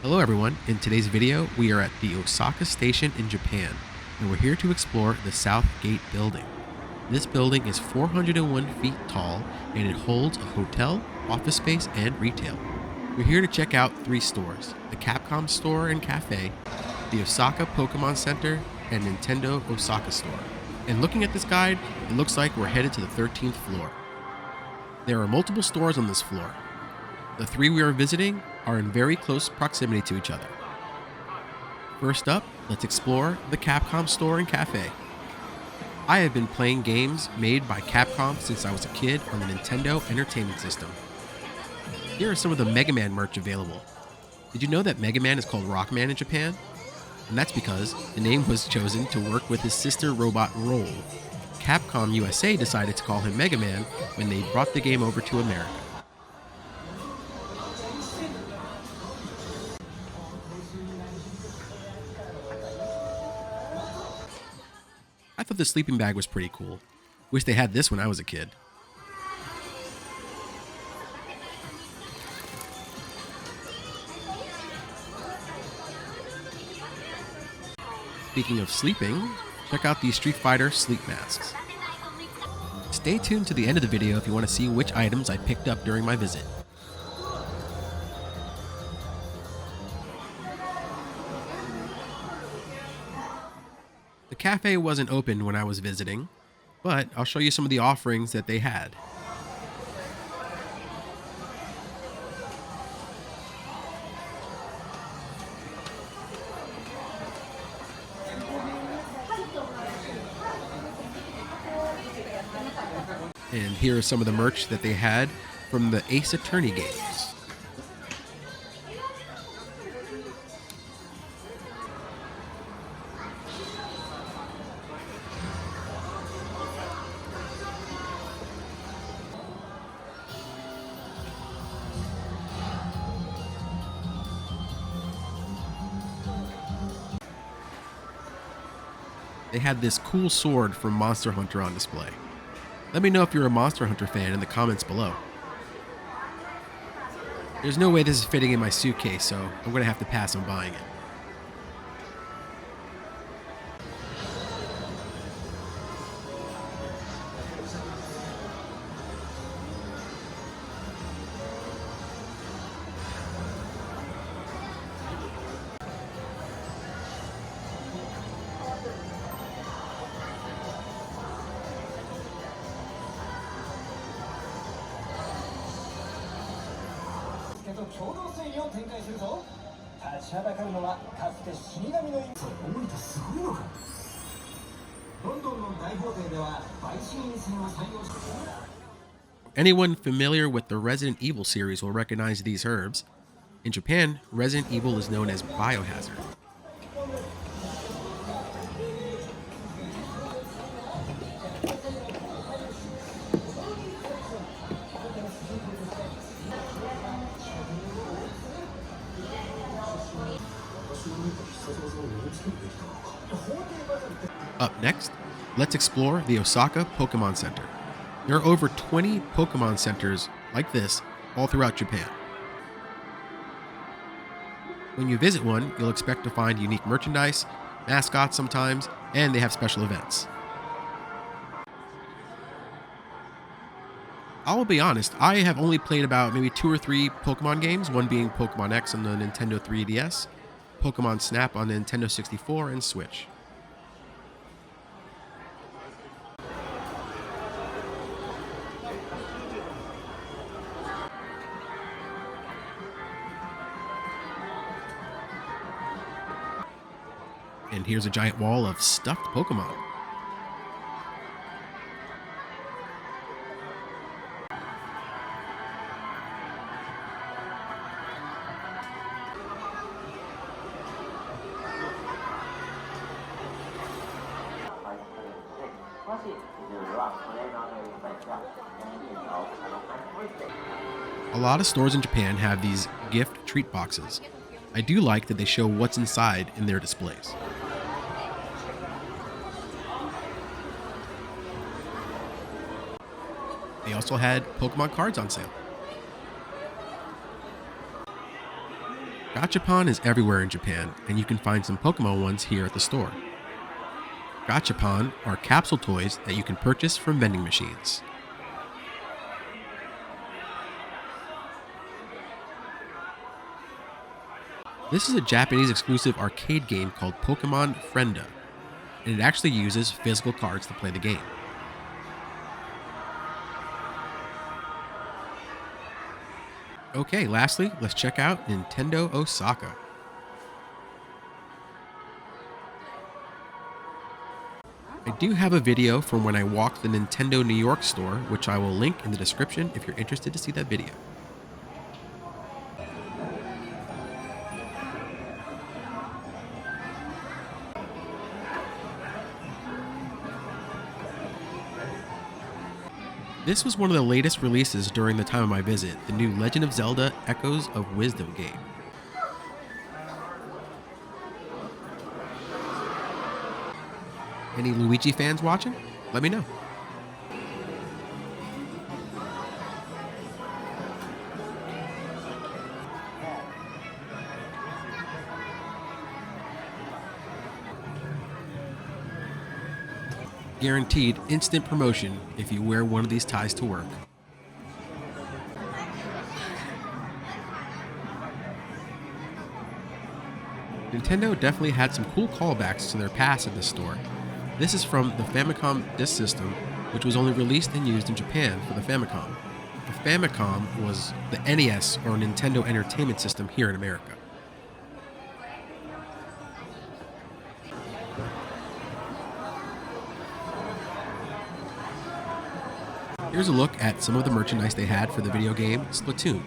Hello everyone, in today's video we are at the Osaka station in Japan, and we're here to explore the South Gate building. This building is 401 feet tall and it holds a hotel, office space, and retail. We're here to check out 3 stores, the Capcom store and cafe, the Osaka Pokémon Center, and Nintendo Osaka store. And looking at this guide, it looks like we're headed to the 13th floor. There are multiple stores on this floor. The 3 we are visiting are in very close proximity to each other. First up, let's explore the Capcom store and cafe. I have been playing games made by Capcom since I was a kid on the Nintendo Entertainment System. Here are some of the Mega Man merch available. Did you know that Mega Man is called Rockman in Japan? And that's because the name was chosen to work with his sister robot Roll. Capcom USA decided to call him Mega Man when they brought the game over to America. I thought the sleeping bag was pretty cool. Wish they had this when I was a kid. Speaking of sleeping, check out these Street Fighter sleep masks. Stay tuned to the end of the video if you want to see which items I picked up during my visit. The cafe wasn't open when I was visiting, but I'll show you some of the offerings that they had. And here are some of the merch that they had from the Ace Attorney games. They had this cool sword from Monster Hunter on display. Let me know if you're a Monster Hunter fan in the comments below. There's no way this is fitting in my suitcase, so I'm going to have to pass on buying it. Anyone familiar with the Resident Evil series will recognize these herbs. In Japan, Resident Evil is known as Biohazard. Up next, let's explore the Osaka Pokémon Center. There are over 20 Pokémon centers like this all throughout Japan. When you visit one, you'll expect to find unique merchandise, mascots sometimes, and they have special events. I'll be honest, I have only played about maybe 2 or 3 Pokemon games, one being Pokemon X on the Nintendo 3DS, Pokemon Snap on the Nintendo 64, and Switch. And here's a giant wall of stuffed Pokemon. A lot of stores in Japan have these gift treat boxes. I do like that they show what's inside in their displays. They also had Pokemon cards on sale. Gachapon is everywhere in Japan, and you can find some Pokémon ones here at the store. Gachapon are capsule toys that you can purchase from vending machines. This is a Japanese exclusive arcade game called Pokémon Frienda, and it actually uses physical cards to play the game. Okay, lastly, let's check out Nintendo Osaka. I do have a video from when I walked the Nintendo New York store, which I will link in the description if you're interested to see that video. This was one of the latest releases during the time of my visit, the new Legend of Zelda Echoes of Wisdom game. Any Luigi fans watching? Let me know. Guaranteed instant promotion if you wear one of these ties to work. Nintendo definitely had some cool callbacks to their past at this store. This is from the Famicom Disk System, which was only released and used in Japan for the Famicom. The Famicom was the NES or Nintendo Entertainment System here in America. Here's a look at some of the merchandise they had for the video game Splatoon.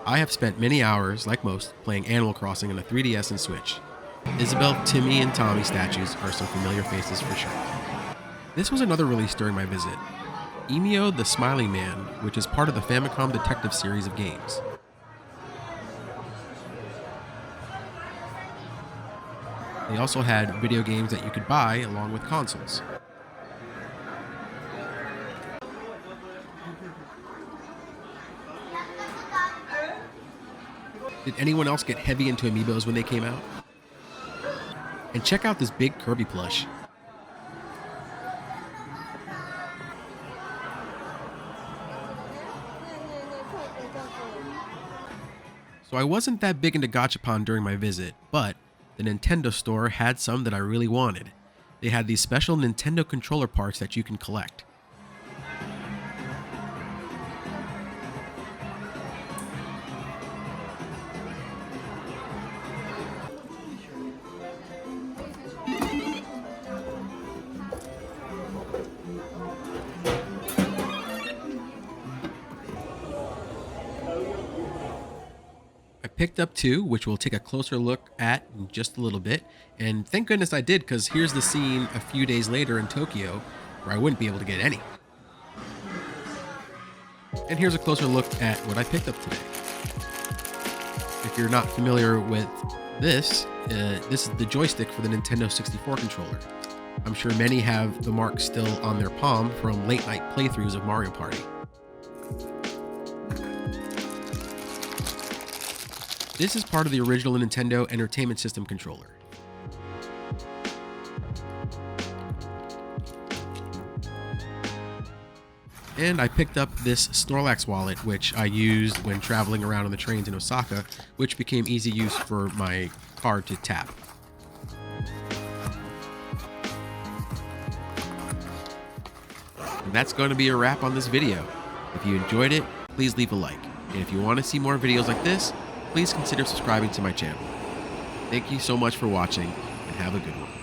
I have spent many hours, like most, playing Animal Crossing on the 3DS and Switch. Isabelle, Timmy, and Tommy statues are some familiar faces for sure. This was another release during my visit, Emio the Smiling Man, which is part of the Famicom Detective series of games. They also had video games that you could buy along with consoles. Did anyone else get heavy into amiibos when they came out? And check out this big Kirby plush. So I wasn't that big into Gachapon during my visit, but the Nintendo store had some that I really wanted. They had these special Nintendo controller parts that you can collect. I picked up two, which we'll take a closer look at in just a little bit. And thank goodness I did, because here's the scene a few days later in Tokyo where I wouldn't be able to get any. And here's a closer look at what I picked up today. If you're not familiar with this, this is the joystick for the Nintendo 64 controller. I'm sure many have the mark still on their palm from late night playthroughs of Mario Party. This is part of the original Nintendo Entertainment System controller. And I picked up this Snorlax wallet, which I used when traveling around on the trains in Osaka, which became easy use for my card to tap. And that's going to be a wrap on this video. If you enjoyed it, please leave a like. And if you want to see more videos like this, please consider subscribing to my channel. Thank you so much for watching, and have a good one.